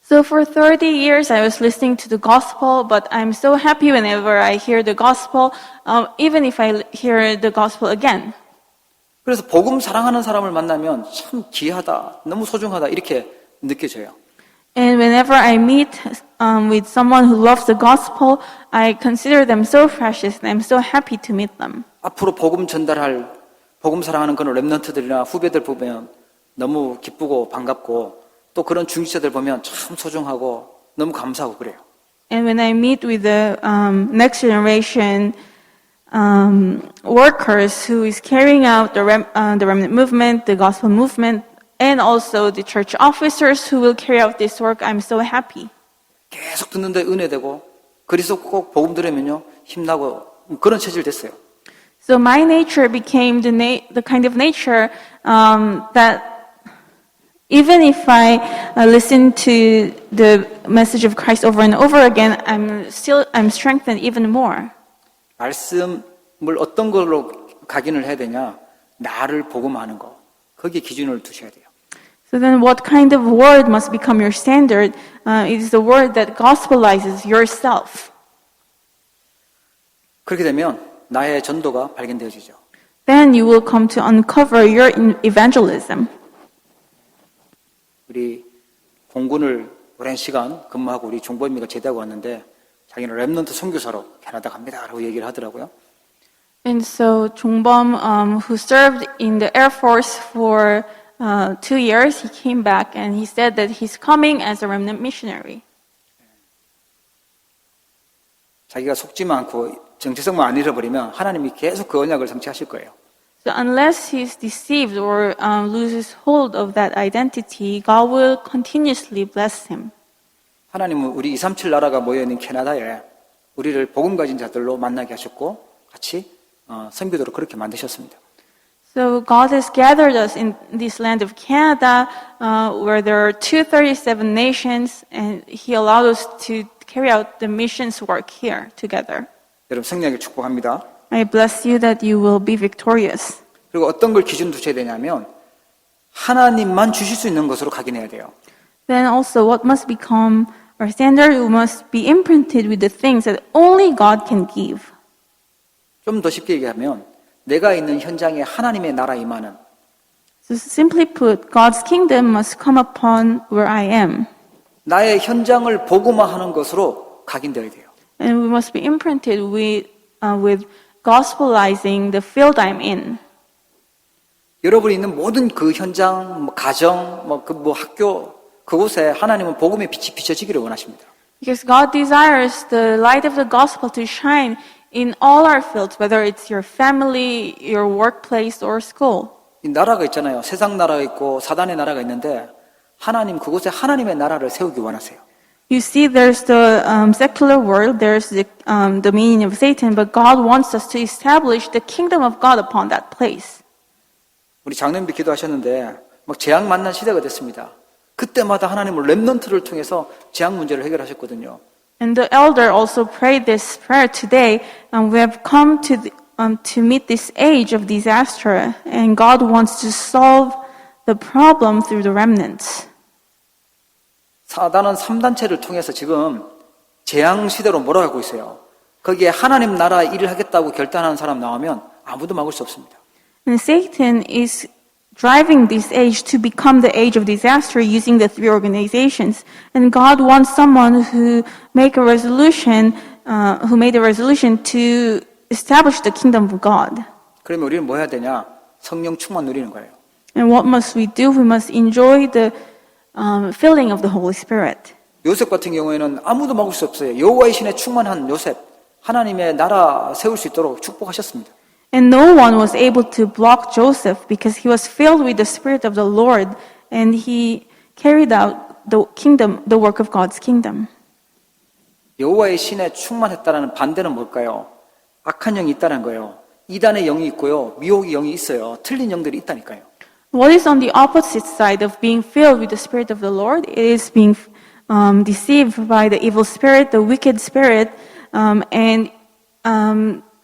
So for 30 years I was listening to the gospel, but I'm so happy whenever I hear the gospel, even if I hear the gospel again. 그래서 복음 사랑하는 사람을 만나면 참 귀하다, 너무 소중하다 이렇게 느껴져요. And whenever I meet with someone who loves the gospel, I consider them so precious and I'm so happy to meet them. 앞으로 복음 전달할 복음 사랑하는 그런 렘넌트들이나 후배들 보면 너무 기쁘고 반갑고 또 그런 중직자들 보면 참 소중하고 너무 감사하고 그래요. And when I meet with the next generation workers who is carrying out the remnant movement, the gospel movement, and also the church officers who will carry out this work, I'm so happy. 계속 듣는데 은혜되고 그리스도 꼭 복음 들으면요 힘나고 그런 체질 됐어요. So my nature became the kind of nature that even if I listen to the message of Christ over and over again, I'm strengthened even more. 말씀을 어떤 걸로 각인을 해야 되냐? 나를 복음하는 거. 거기에 기준을 두셔야 돼요. So then what kind of word must become your standard? It is the word that gospelizes yourself. 그렇게 되면 나의 전도가 발견되어지죠. Then you will come to uncover your evangelism. 우리 공군을 오랜 시간 근무하고 우리 종범이가 제대하고 왔는데 자기는 랩넌트 선교사로 캐나다 갑니다라고 얘기를 하더라고요. And so Chongbom, who served in the Air Force for 2 years, he came back and he said that he's coming as a remnant missionary. 자기가 속지만 않고 정체성만 안 잃어버리면 하나님이 계속 그 언약을 성취하실 거예요. So unless he's deceived or loses hold of that identity, God will continuously bless him. 하나님은 우리 237 나라가 모여있는 캐나다에 우리를 복음 가진 자들로 만나게 하셨고 같이 선교도로 그렇게 만드셨습니다. So God has gathered us in this land of Canada, where there are 237 nations, and He allowed us to carry out the missions work here together. 여러분 승리하길 축복합니다. I bless you that you will be victorious. 그리고 어떤 걸 기준 두셔야 되냐면 하나님만 주실 수 있는 것으로 각인해야 돼요. Then also, what must become our standard? We must be imprinted with the things that only God can give. 좀 더 쉽게 얘기하면 내가 있는 현장에 하나님의 나라 임하는 So simply put, God's kingdom must come upon where I am. 나의 현장을 복음화하는 것으로 각인되어야 돼요. And we must be imprinted with gospelizing the field I'm in. 여러분이 있는 모든 그 현장, 가정, 학교 그곳에 하나님은 복음의 빛이 비춰지기를 원하십니다. Because God desires the light of the gospel to shine in all our fields, whether it's your family, your workplace, or school. 이 나라가 있잖아요. 세상 나라가 있고 사단의 나라가 있는데 하나님 그곳에 하나님의 나라를 세우기 원하세요. You see, there's the secular world, there's the dominion of Satan, but God wants us to establish the kingdom of God upon that place. 우리 장로님도 기도하셨는데 재앙 만난 시대가 됐습니다. 그때마다 하나님은 렘넌트를 통해서 재앙 문제를 해결하셨거든요. And the elder also prayed this prayer today, and we have come to meet this age of disaster, and God wants to solve the problem through the remnants. 사단은 3단체를 통해서 지금 재앙 시대로 몰아가고 있어요. 거기에 하나님 나라 일을 하겠다고 결단하는 사람 나오면 아무도 막을 수 없습니다. And Satan is driving this age to become the age of disaster using the three organizations. And God wants someone who made a resolution to establish the kingdom of God. 그러면 우리는 뭐 해야 되냐? 성령 충만 누리는 거예요. And what must we do? We must enjoy the filling of the Holy Spirit. 요셉 같은 경우에는 아무도 막을 수 없어요. 여호와의 신에 충만한 요셉, 하나님의 나라 세울 수 있도록 축복하셨습니다. And no one was able to block Joseph because he was filled with the Spirit of the Lord, and he carried out the work of God's kingdom. 여호와의 신에 충만했다라는 반대는 뭘까요? 악한 영이 있다는 거예요. 이단의 영이 있고요, 미혹의 영이 있어요. 틀린 영들이 있다니까요. What is on the opposite side of being filled with the Spirit of the Lord? It is being deceived by the evil spirit, the wicked spirit, and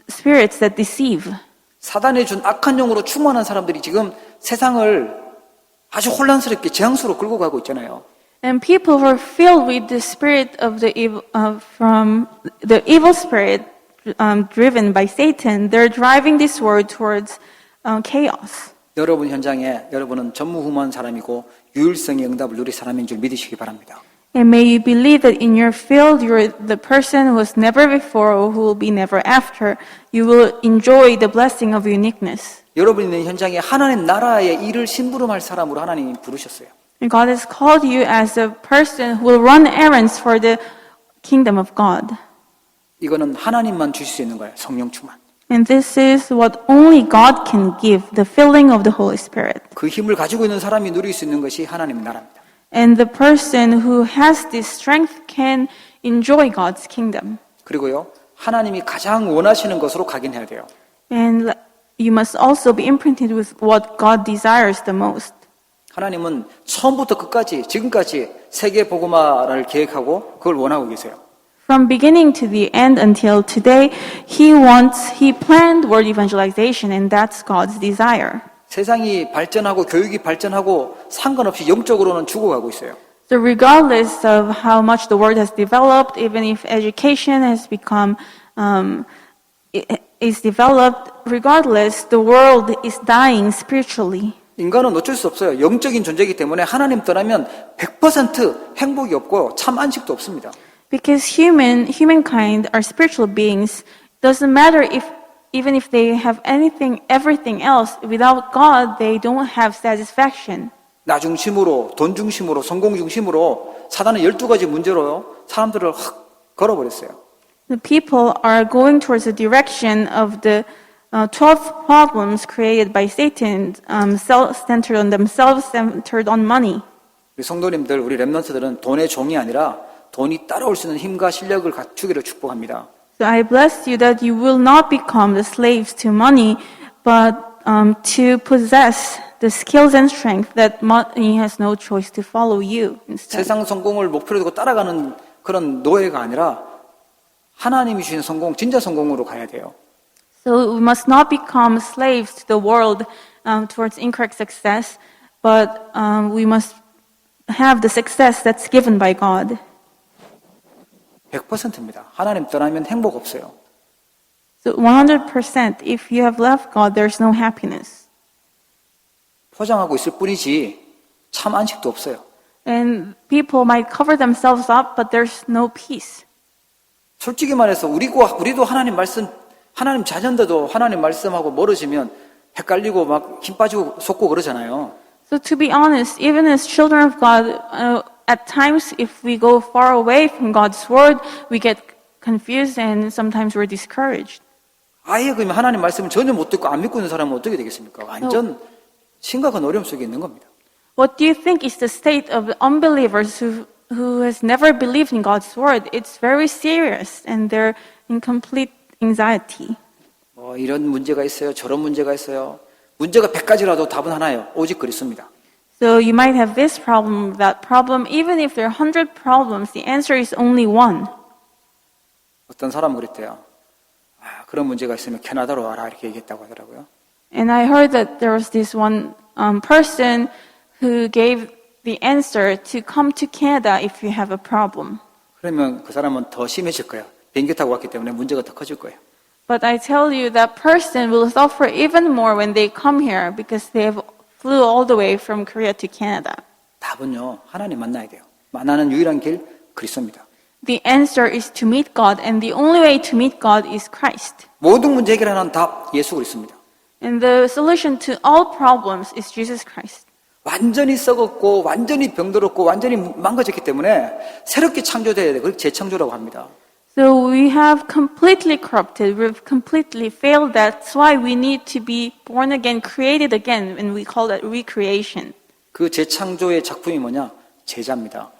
spirits that deceive. 사단이 준 악한 영으로 충만한 사람들이 지금 세상을 아주 혼란스럽게 재앙수로 끌고 가고 있잖아요. And people who are filled with the spirit of the evil, from the evil spirit, driven by Satan, they're driving this world towards chaos. 여러분 현장에 여러분은 전무후무한 사람이고 유일성의 응답을 누릴 사람인 줄 믿으시기 바랍니다. And may you believe that in your field, you're the person who was never before or who will be never after. You will enjoy the blessing of uniqueness. 여러분 있는 현장에 하나님 나라의 일을 심부름할 사람으로 하나님이 부르셨어요. And God has called you as a person who will run errands for the kingdom of God. 이거는 하나님만 주실 수 있는 거예요. 성령 충만. And this is what only God can give, the filling of the Holy Spirit. 그 힘을 가지고 있는 사람이 누릴 수 있는 것이 하나님의 나라입니다. And the person who has this strength can enjoy God's kingdom. 그리고요, 하나님이 가장 원하시는 것으로 각인해야 돼요. And you must also be imprinted with what God desires the most. 하나님은 처음부터 끝까지 지금까지 세계 복음화를 계획하고 그걸 원하고 계세요. From beginning to the end until today, He planned world evangelization, and that's God's desire. 세상이 발전하고 교육이 발전하고 상관없이 영적으로는 죽어가고 있어요. So regardless of how much the world has developed, even if education has become is developed, regardless, the world is dying spiritually. 인간은 어쩔 수 없어요. 영적인 존재이기 때문에 하나님 떠나면 100% 행복이 없고 참 안식도 없습니다. Because humankind are spiritual beings. Doesn't matter even if they have everything else, without God, they don't have satisfaction. 나 중심으로, 돈 중심으로, 성공 중심으로 사단은 12가지 문제로 사람들을 확 걸어버렸어요. The people are going towards the direction of the 12 problems created by Satan, self-centered on themselves, centered on money. 우리 성도님들, 우리 렘넌트들은 돈의 종이 아니라 돈이 따라올 수 있는 힘과 실력을 갖추기를 축복합니다. So I bless you that you will not become the slaves to money, but to possess the skills and strength that money has no choice to follow you instead. 세상 성공을 목표로 두고 따라가는 그런 노예가 아니라 하나님이 주신 성공, 진짜 성공으로 가야 돼요. So we must not become slaves to the world towards incorrect success, but we must have the success that's given by God. 100%입니다. 하나님 떠나면 행복 없어요. So 100%, if you have left God, there's no happiness. 포장하고 있을 뿐이지 참 안식도 없어요. And people might cover themselves up, but there's no peace. 솔직히 말해서 우리도 하나님 자녀들도 하나님 말씀하고 멀어지면 헷갈리고 막 힘 빠지고 속고 그러잖아요. So to be honest, even as children of God, at times if we go far away from God's word, we get confused and sometimes we're discouraged. 아예 그러면 하나님 말씀을 전혀 못 듣고 안 믿고 있는 사람은 어떻게 되겠습니까? 완전 심각한 어려움 속에 있는 겁니다. What do you think is the state of the unbelievers who has never believed in God's word? It's very serious and they're in complete anxiety. 뭐 이런 문제가 있어요. 저런 문제가 있어요. 문제가 100가지라도 답은 하나예요. 오직 그리스도입니다. So you might have this problem, that problem. Even if there are 100 problems, the answer is only one. 어떤 사람은 그랬대요. 그런 문제가 있으면 캐나다로 와라 이렇게 얘기했다고 하더라고요. And I heard that there was this one person who gave the answer to come to Canada if you have a problem. 그러면 그 사람은 더 심해질 거예요. 비행기 타고 왔기 때문에 문제가 더 커질 거예요. But I tell you, that person will suffer even more when they come here because they have flew all the way from Korea to Canada. 답은요, 하나님 만나야 돼요. 만나는 유일한 길 그리스도입니다. The answer is to meet God, and the only way to meet God is Christ. 모든 문제 해결하는 답 예수 그리스도입니다. And the solution to all problems is Jesus Christ. 완전히 썩었고 완전히 병들었고 완전히 망가졌기 때문에 새롭게 창조돼야 돼요. 그걸 재창조라고 합니다. So we have completely corrupted, we've completely failed. That's why we need to be born again, created again, and we call that recreation. 그 재창조의 작품이 뭐냐? 제자입니다.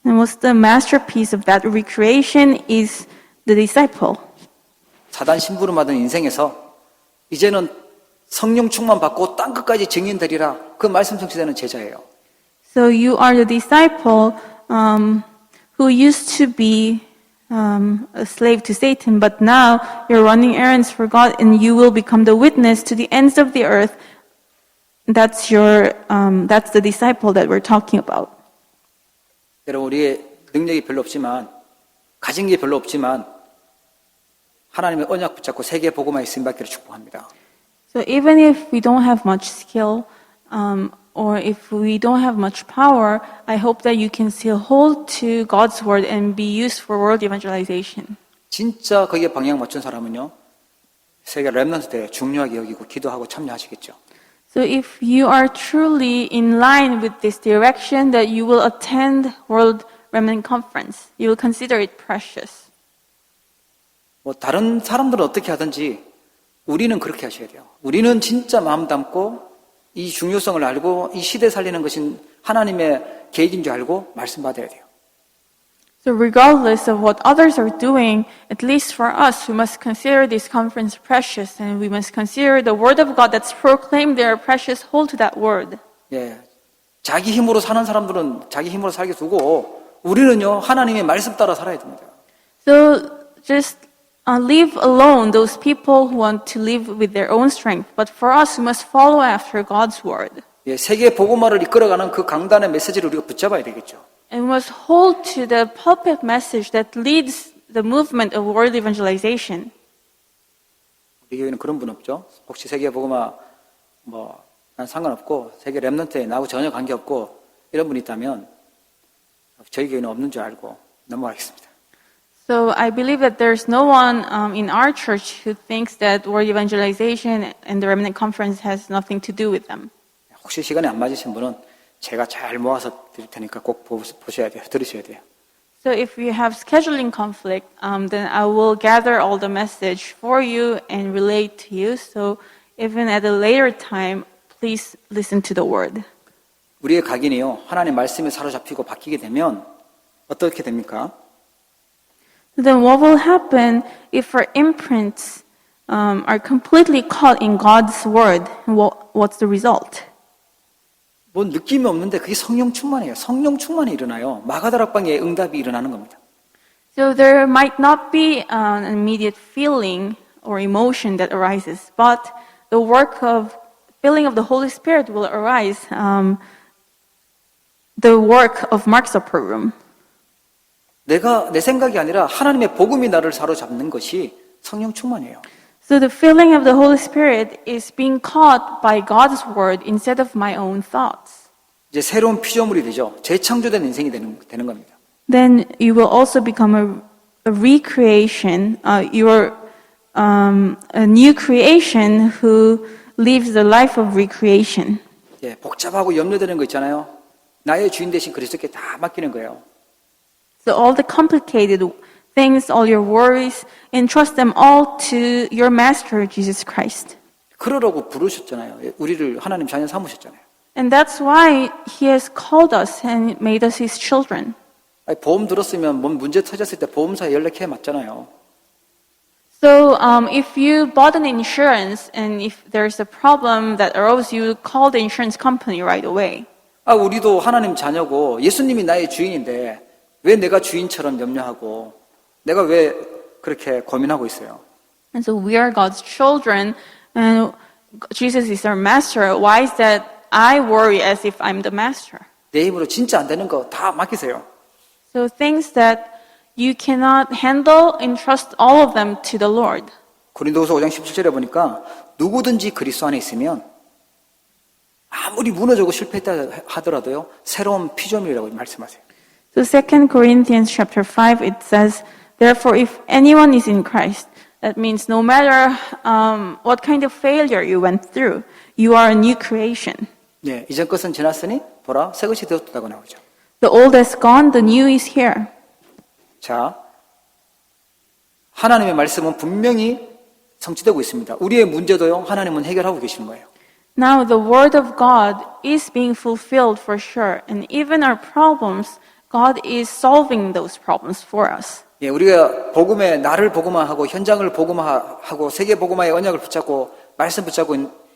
And what's the masterpiece of that recreation is the disciple. 사단 심부름 받은 인생에서 이제는 성령 충만 받고 땅 끝까지 증인 되리라. 그 말씀 성취되는 제자예요. So you are the disciple who used to be a slave to Satan, but now you're running errands for God, and you will become the witness to the ends of the earth. That's the disciple that we're talking about. 여러분, 우리의 능력이 별로 없지만, 가진 게 별로 없지만, 하나님의 언약 붙잡고 세계 복음화에 쓰임받기를 축복합니다. So even if we don't have much skill, or if we don't have much power, I hope that you can still hold to God's word and be used for world evangelization. 진짜 거기에 방향 맞춘 사람은요, 세계 렘넌트 때 중요하게 여기고 기도하고 참여하시겠죠. So if you are truly in line with this direction, that you will attend World Remnant Conference. You will consider it precious. 뭐 다른 사람들은 어떻게 하든지 우리는 그렇게 하셔야 돼요. 우리는 진짜 마음 담고 이 중요성을 알고 이 시대 살리는 것인 하나님의 계획인 줄 알고 말씀 받아야 돼요. So regardless of what others are doing, at least for us, we must consider this conference precious, and we must consider the word of God that's proclaimed there precious. Hold to that word. 예, 자기 힘으로 사는 사람들은 자기 힘으로 살게 두고 우리는요 하나님의 말씀 따라 살아야 됩니다. So just leave alone those people who want to live with their own strength. But for us, we must follow after God's word. 예, 세계 복음화를 이끌어가는 그 강단의 메시지를 우리가 붙잡아야 되겠죠. And we must hold to the pulpit message that leads the movement of world evangelization. 우리 교회는 그런 분 없죠. 혹시 세계 복음화 난 상관없고 세계 렘넌트에 나하고 전혀 관계없고 이런 분이 있다면 저희 교회는 없는 줄 알고 넘어가겠습니다. So I believe that there's no one in our church who thinks that world evangelization and the Remnant Conference has nothing to do with them. 혹시 시간이 안 맞으신 분은 제가 잘 모아서 드릴 테니까 꼭 보셔야 돼요. 들으셔야 돼요. So if you have scheduling conflict, then I will gather all the message for you and relate to you. So even at a later time, please listen to the word. 우리의 각인이요 하나님의 말씀에 사로잡히고 바뀌게 되면 어떻게 됩니까? Then what will happen if our imprints are completely caught in God's word? What's the result? 뭐 느낌이 없는데 그게 성령 충만이에요. 성령 충만이 일어나요. 마가다락방에 응답이 일어나는 겁니다. So there might not be an immediate feeling or emotion that arises, but the work of filling of the Holy Spirit will arise. The work of Mark's upper room. 내 생각이 아니라 하나님의 복음이 나를 사로잡는 것이 성령 충만이에요. So the filling of the Holy Spirit is being caught by God's word instead of my own thoughts. 이제 새로운 피조물이 되죠. 재창조된 인생이 되는 겁니다. Then you will also become a recreation. You're a new creation who lives the life of recreation. 예, 복잡하고 염려되는 거 있잖아요. 나의 주인 대신 그리스도께 다 맡기는 거예요. So all the complicated things, all your worries, entrust them all to your Master, Jesus Christ. 그러라고 부르셨잖아요. 우리를 하나님 자녀 삼으셨잖아요. And that's why He has called us and made us His children. 아니, 보험 들었으면 뭔 문제 터졌을 때 보험사에 연락해 맞잖아요. So if you bought an insurance and if there's a problem that arose, you call the insurance company right away. 우리도 하나님 자녀고 예수님이 나의 주인인데 왜 내가 주인처럼 염려하고 내가 왜 그렇게 고민하고 있어요? And so we are God's children and Jesus is our master. Why is that I worry as if I'm the master? 내 힘으로 진짜 안 되는 거 다 맡기세요. So things that you cannot handle, entrust all of them to the Lord. 고린도후서 5장 17절에 보니까 누구든지 그리스도 안에 있으면 아무리 무너지고 실패했다 하더라도요 새로운 피조물이라고 말씀하세요. So 2 Corinthians chapter 5 it says, therefore if anyone is in Christ, that means no matter what kind of failure you went through, you are a new creation. 예, 이전 것은 지났으니 보라 새 것이 되었다고 나오죠. The old has gone, the new is here. 자, 하나님의 말씀은 분명히 성취되고 있습니다. 우리의 문제도요 하나님은 해결하고 계시는 거예요. Now the word of God is being fulfilled for sure, and even our problems, God is solving those problems for us. 예, 우리가 복음의 나를 복음화하고 현장을 복음화하고 세계 복음화의 언약을 붙잡고 말씀 붙잡고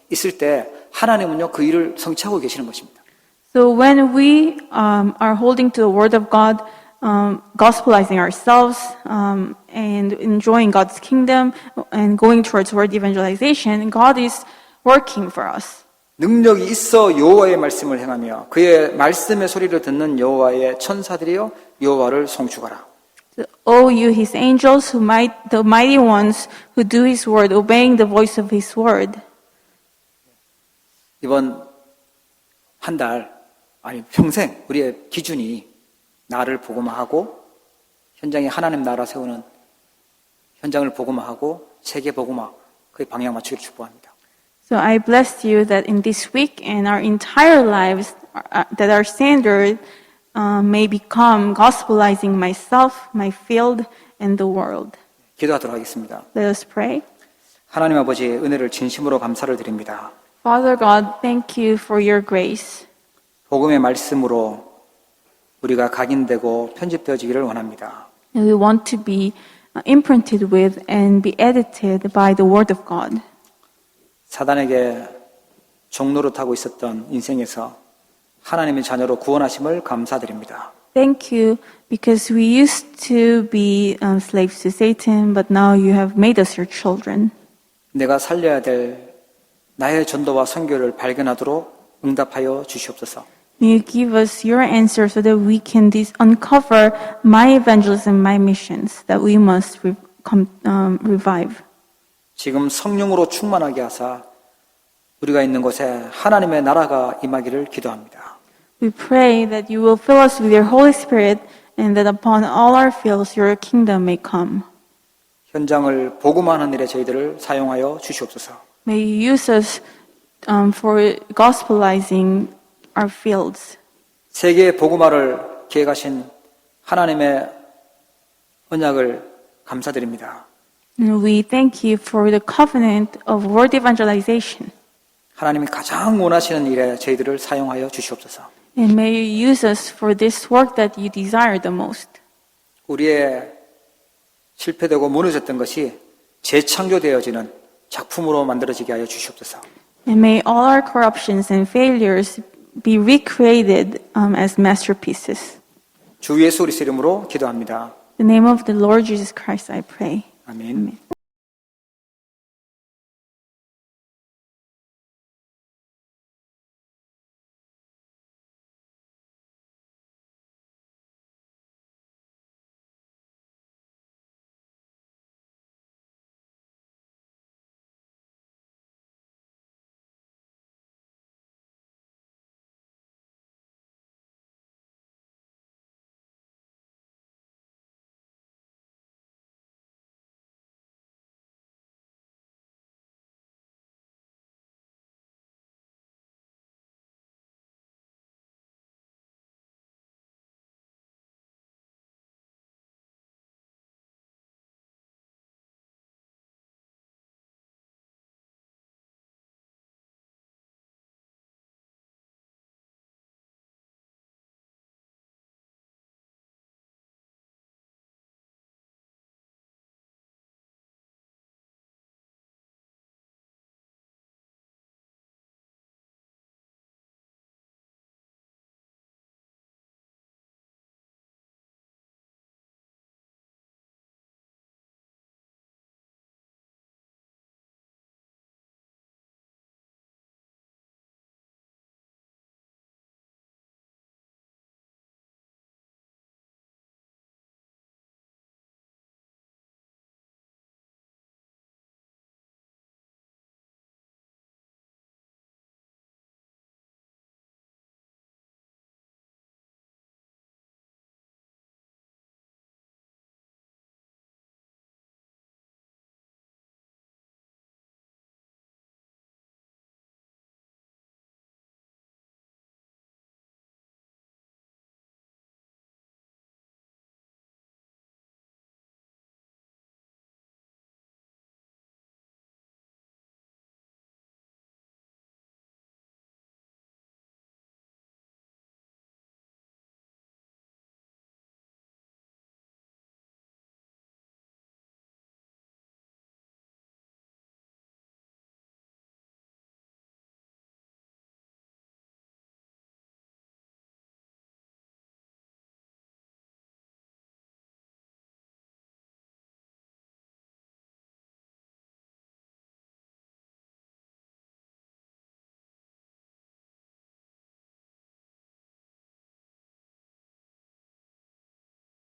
있을 때 하나님은요 그 일을 성취하고 계시는 것입니다. So when we are holding to the word of God, gospelizing ourselves and enjoying God's kingdom and going towards word evangelization, God is working for us. 능력이 있어 여호와의 말씀을 행하며 그의 말씀의 소리를 듣는 여호와의 천사들이여 여호와를 송축하라. So, O you his angels, the mighty ones who do his word, obeying the voice of his word. 이번 한 달, 아니 평생 우리의 기준이 나를 복음화하고 현장에 하나님 나라 세우는 현장을 복음화하고 세계 복음화 그의 방향 맞추기를 축복합니다. So I bless you that in this week and our entire lives, that our standard may become gospelizing myself, my field, and the world. 기도하도록 하겠습니다. Let us pray. 하나님 아버지 은혜를 진심으로 감사를 드립니다. Father God, thank you for your grace. 복음의 말씀으로 우리가 각인되고 편집되어지기를 원합니다. And we want to be imprinted with and be edited by the Word of God. 사단에게 종노릇하고 있었던 인생에서 하나님의 자녀로 구원하심을 감사드립니다. Thank you, because we used to be slaves to Satan, but now you have made us your children. 내가 살려야 될 나의 전도와 선교를 발견하도록 응답하여 주시옵소서. May you give us your answer so that we can uncover my evangelism, my missions that we must revive. 지금 성령으로 충만하게 하사 우리가 있는 곳에 하나님의 나라가 임하기를 기도합니다. We pray that you will fill us with your Holy Spirit and that upon all our fields your kingdom may come. 현장을 복음하는 일에 저희들을 사용하여 주시옵소서. May you use us for gospelizing our fields. 세계의 복음화를 계획하신 하나님의 언약을 감사드립니다. And we thank you for the covenant of word evangelization. 하나님이 가장 원하시는 일에 저희들을 사용하여 주시옵소서. And may you use us for this work that you desire the most. 우리의 실패되고 무너졌던 것이 재창조되어지는 작품으로 만들어지게 하여 주시옵소서. And may all our corruptions and failures be recreated as masterpieces. 주 예수 그리스도 이름으로 기도합니다. In the name of the Lord Jesus Christ, I pray. 아멘. Amen.